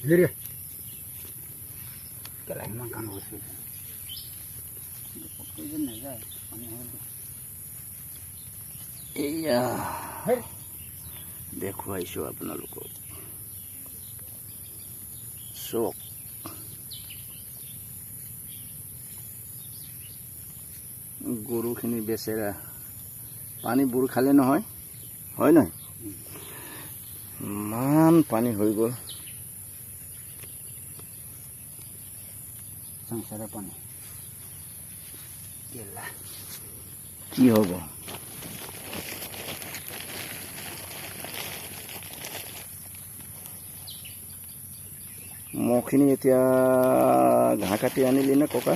Diri. Kalau emang kan usul. এয়া দেখুৱাইছো আপোনালোকক চক গৰুখিনি বেচেৰা পানী বুৰ খালে নহয় হয় নহয় ইমান পানী হৈ গ'ল সংসাৰৰ পানী কেলা কি হ'ব মখিনি এতিয়া ঘাঁহ কাটি আনিলি নে ককা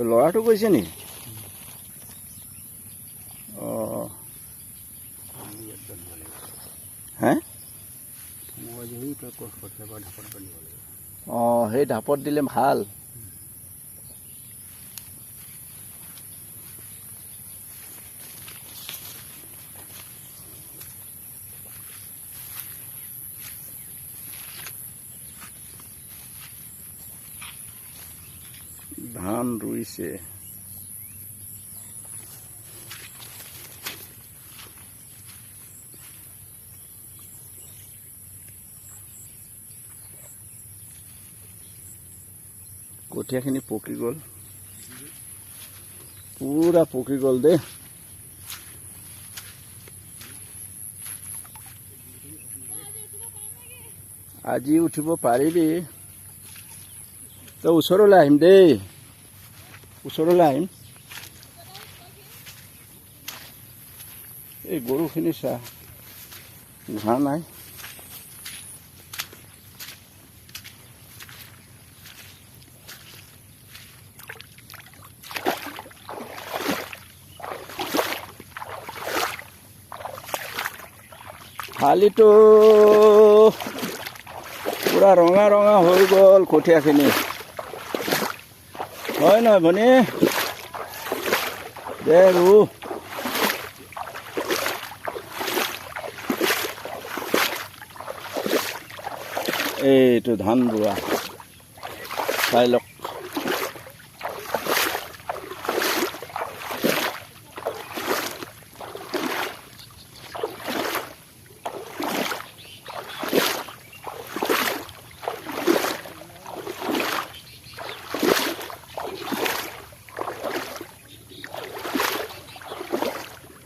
ল'ৰাটো গৈছে নি অঁ হে অঁ সেই ঢাপত দিলে ভাল ধান ৰুইছে কঠীয়াখিনি পকি গ'ল পুৰা পকি গ'ল দেই আজি উঠিব পাৰিবি তই ওচৰলৈ আহিম দেই ওচৰলৈ আহিম এই গৰুখিনি চা ঘাঁহ নাই শালিটো পুৰা ৰঙা ৰঙা হৈ গ'ল কঠীয়াখিনি হয় নহয় ভনী দে ৰু এইটো ধান ৰোৱা চাই লওক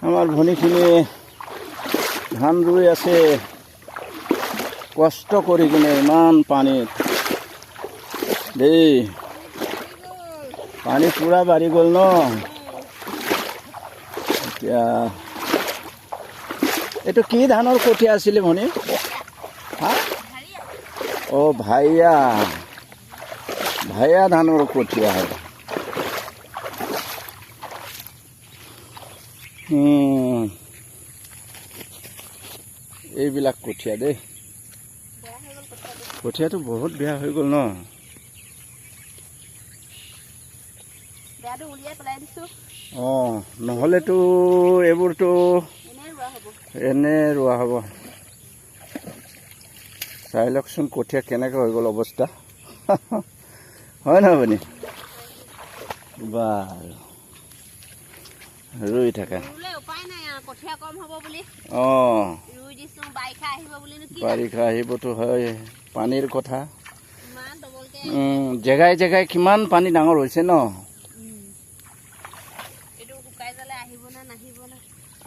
আমাৰ ভনীখিনি ধান ৰুই আছে কষ্ট কৰি কিনে ইমান পানীত দেই পানী পুৰা বাঢ়ি গ'ল ন এতিয়া এইটো কি ধানৰ কঠীয়া আছিলে ভনী হা অঁ ভাইয়া ধানৰ কঠীয়া হয় এইবিলাক কঠীয়া দেই কঠীয়াটো বহুত বেয়া হৈ গ'ল ন অঁ নহ'লেতো এইবোৰতো এনে ৰোৱা হ'ব চাই লওকচোন কঠীয়া কেনেকৈ হৈ গ'ল অৱস্থা হয় নহয় ভনী বাৰু ৰুই থাকা অঁ বাৰিষা আহিবতো হয় পানীৰ কথা জেগাই জেগাই কিমান পানী ডাঙৰ হৈছে ন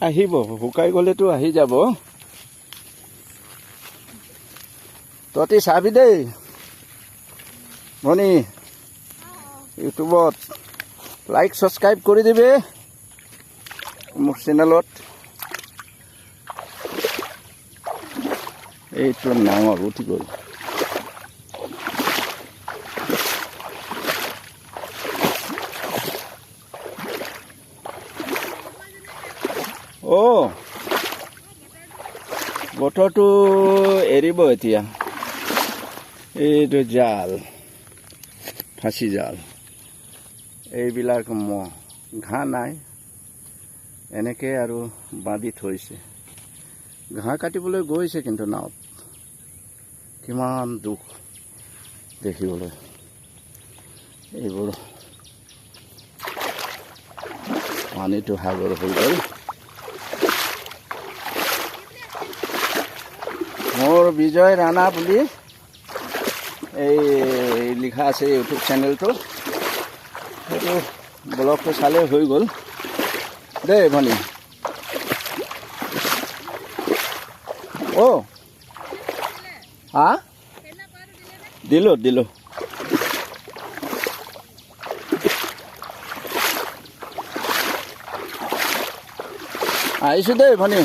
আহিব শুকাই গ'লেতো আহি যাব তহঁতি চাবি দেই ভনী ইউটিউবত লাইক ছাবস্ক্ৰাইব কৰি দিবি মোৰ চেনেলত এইটো নাঙল উঠি গ'ল অঁ বতৰটো এৰিব এতিয়া এইটো জাল ফাঁচি জাল এইবিলাক ঘাঁহ নাই এনেকৈ আৰু বান্ধি থৈছে ঘাঁহ কাটিবলৈ গৈছে কিন্তু নাৱত কিমান দুখ দেখিবলৈ। এইবোৰ পানীটো সাগৰ হৈ গ'ল। মোৰ বিজয় ৰাণা বুলি এই লিখা আছে ইউটিউব চেনেলটো, সেইটো ব্লগটো চালে হৈ গ'ল দেই ভনী। অ' হা দিলোঁ আহিছোঁ দেই ভনী।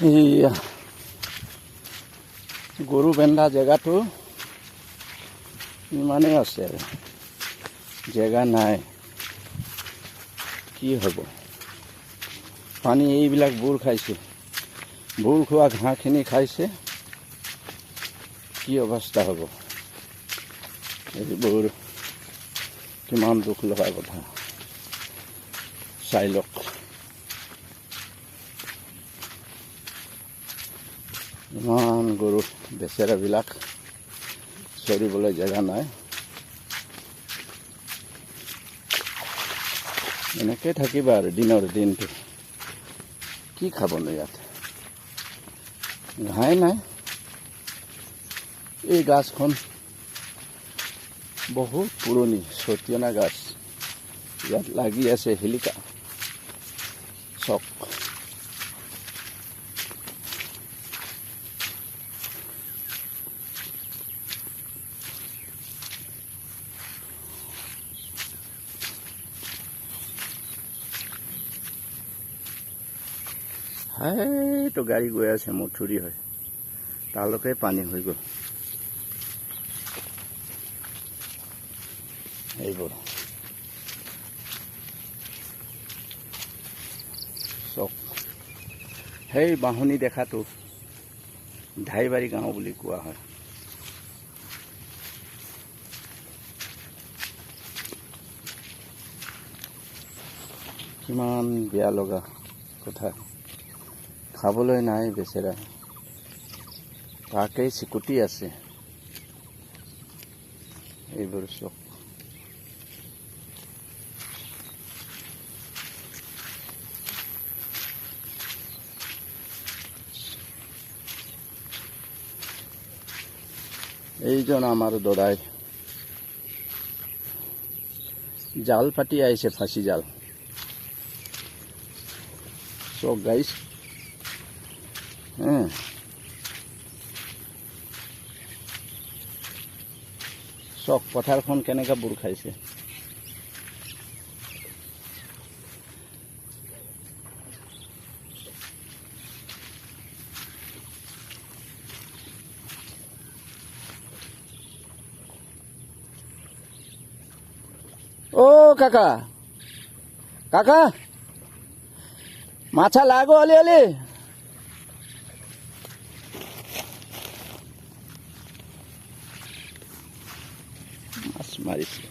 এইয়া গৰু বেন্ধা জেগাটো ইমানেই আছে আৰু জেগা নাই। কি হ'ব? পানী এইবিলাক বুৰ খাইছে, বুৰ খোৱা ঘাঁহখিনি খাইছে। কি অৱস্থা হ'ব? এইবোৰ কিমান দুখ লগা কথা, চাই লওক। ইমান গৰু বেচেৰাবিলাক চৰিবলৈ জেগা নাই। এনেকৈ থাকিবা আৰু দিনৰ দিনটো। কি খাবনো ইয়াত? ঘাঁহ নাই। এই গাছখন বহুত পুৰণি চতিয়ানা গাছ, ইয়াত লাগি আছে শিলিকা চক। তো গাড়ী গৈ আছে, মথুৰি হয়, তালৈকে পানী হৈ গ'ল। এইবোৰ চক। সেই বাঁহনি দেখাটো ঢাইবাৰী গাঁও বুলি কোৱা হয়। কিমান বেয়া লগা কথা। খাবলৈ নাই বেচেৰা, তাকেই চিকুটি আছে। এইবোৰ চক। এইজন আমাৰ দদাই জাল পাতি আহিছে, ফাঁচি জাল। চক গাইছ, চক পথাৰখন কেনেকৈ বুৰ খাইছে। অ' কাকা, কাকা মাছা লাগো আলি মাছ মাৰিছে।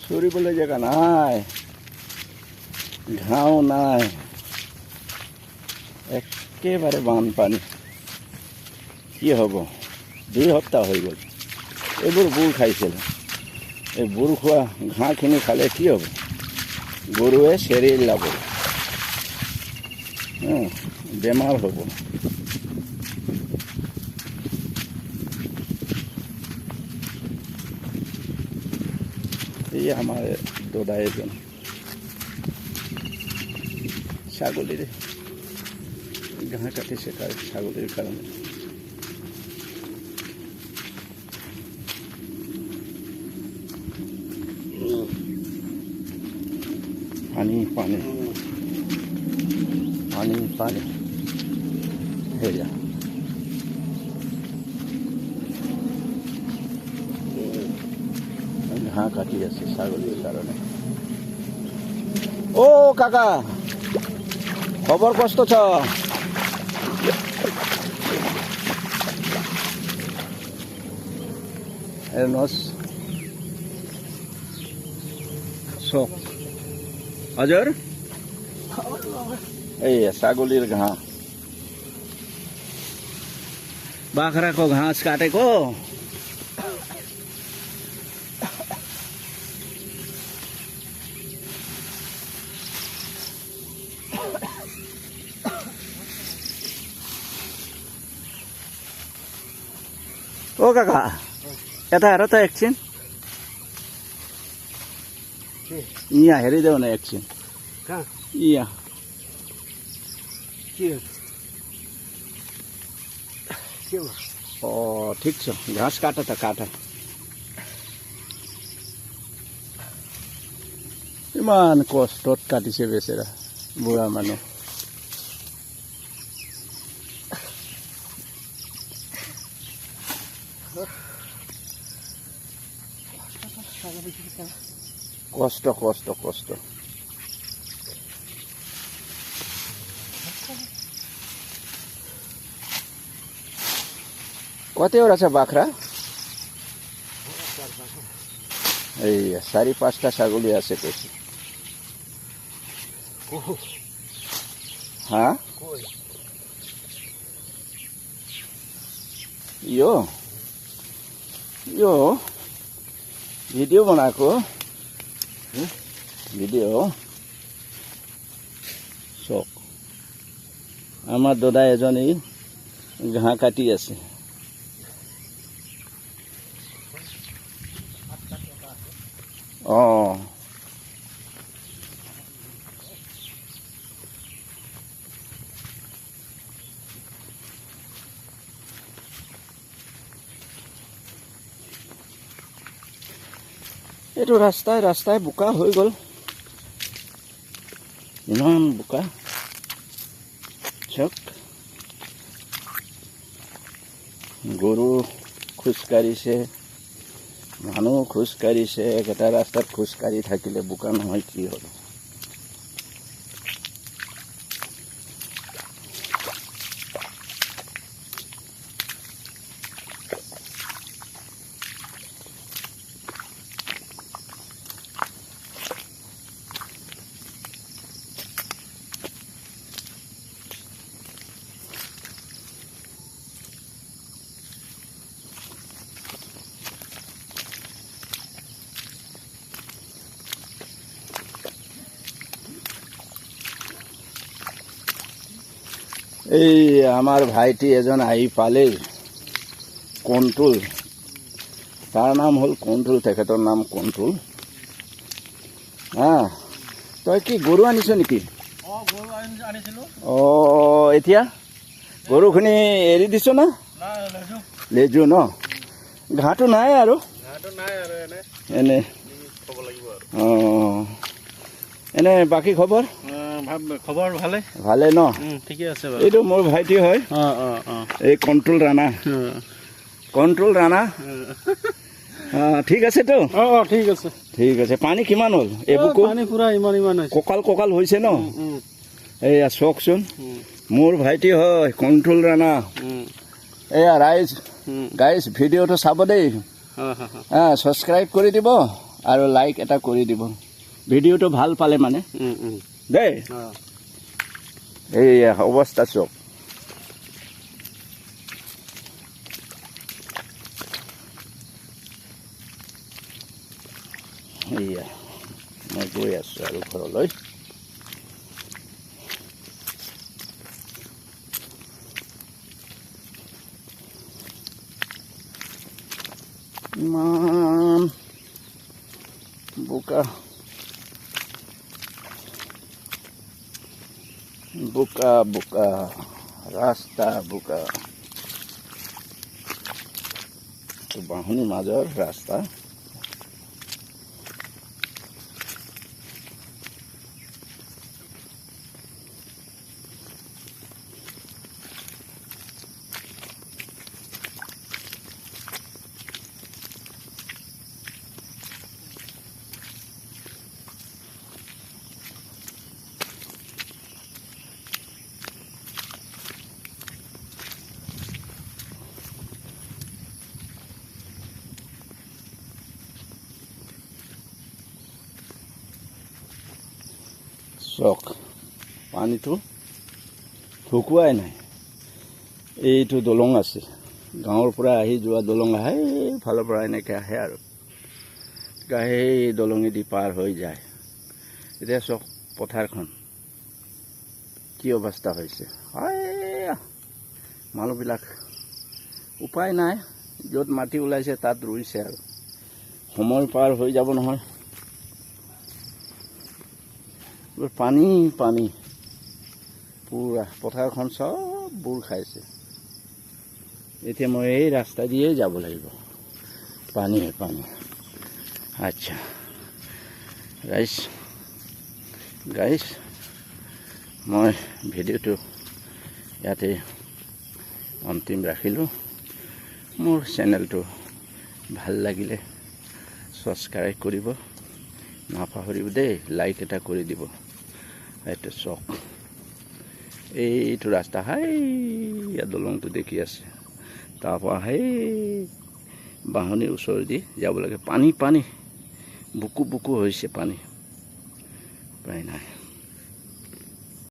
চৰিবলৈ জেগা নাই, ঘাঁও নাই, একেবাৰে বানপানী। কি হ'ব? 2 সপ্তাহ হৈ গ'ল। এইবোৰ বুৰ খাইছিল। এই বুৰ খোৱা ঘাঁহখিনি খালে কি হ'ব? গৰুৱে চেৰি লাব, বেমাৰ হ'ব। এই আমাৰ দাদা এজন ছাগলীৰ ঘাঁহ কাটিছে তাৰ ছাগলীৰ কাৰণে। পানী পানী পানী পানী সেয়া ঘাঁহ কাটি আছে ছাগলীৰ কাৰণে। অ' কাকা খবৰ কষ্ট ছ? নচ চক हजुर এই ছাগলীর ঘাঁহ बाख्राको घाँस काटेको ओ काका यता हेर त एकछिन यहाँ हेरिदेऊ न एकछिन यहाँ ठिक छ घाँस काट त काट इमान कष्टत काटिছে बेचेरा बुढा মানুহ কষ্ট কষ্ট কষ্ট কতवटा छ बाख्रा এই 4-5টা ছাগলী আছে কইছি हाँ यो यो भिडियो बनाएको भिडियो চক আমার দাদা এজনী ঘাঁহ কাটি আছে এইটো ৰাস্তায় ৰাস্তায় বোকা হৈ গ'ল ইমান বোকা চক গৰু খোজকাঢ়িছে মানুহ খোজকাঢ়িছে একেটা ৰাস্তাত খোজকাঢ়ি থাকিলে বোকা নহয় কি হ'ল এই আমাৰ ভাইটি এজন আহি পালে কন্ট্ৰোল তাৰ নাম হল কন্ট্ৰোল তেখেতৰ নাম কন্ট্ৰোল হ্যাঁ তই কি গৰু আনিছ নেকি এতিয়া গৰুখিনি এৰি দিছ না লেজু ন ঘাঁহটো নাই আৰু এনে এনে বাকি খবৰ খবৰ ভালে ভালে ন ঠিকে আছে এইটো মোৰ ভাইটি হয় এই কন্ট্রোল রানা ঠিক আছে তো ঠিক আছে পানী কিমান হ'ল এবুকু পানী পুৰা ইমান হৈছে কঁকাল হৈছে ন এয়া চকচোন মোৰ ভাইটি হয় কন্ট্ৰোল ৰানা এয়া গাইজ ভিডিঅ'টো চাব দেই সাবস্ক্ৰাইব কৰি দিব আৰু লাইক এটা কৰি দিব ভিডিঅ'টো ভাল পালে মানে দেই এই অৱস্থা চক এয়া মই গৈ আছোঁ আৰু ঘৰলৈ ইমান বোকা বোকা বোকা ৰাস্তা বোকা বাঁহনি মাজৰ ৰাস্তা চক পানীটো শুকুৱাই নাই এইটো দলং আছে গাঁৱৰ পৰা আহি যোৱা দলং আহে এইফালৰ পৰা এনেকৈ আহে আৰু সেই দলঙেদি পাৰ হৈ যায় এতিয়া চক পথাৰখন কি অৱস্থা হৈছে মানুহবিলাক উপায় নাই য'ত মাটি ওলাইছে তাত ৰুইছে আৰু সময় পাৰ হৈ যাব নহয় পানী পানী পুৰা পথাৰখন চব বুৰ খাইছে এতিয়া মই এই ৰাস্তা দিয়ে যাব লাগিব পানী পানী আচ্ছা গাইছ মই ভিডিঅ'টো ইয়াতে অন্তিম ৰাখিলোঁ মোৰ চেনেলটো ভাল লাগিলে ছাবস্ক্ৰাইব কৰিব নাপাহৰিব দেই লাইক এটা কৰি দিব এইটো চক এইটো ৰাস্তা ইয়াত দলংটো দেখি আছে তাৰপৰা বাঁহনিৰ ওচৰেদি যাব লাগে পানী পানী বুকু বুকু হৈছে পানী উপায় নাই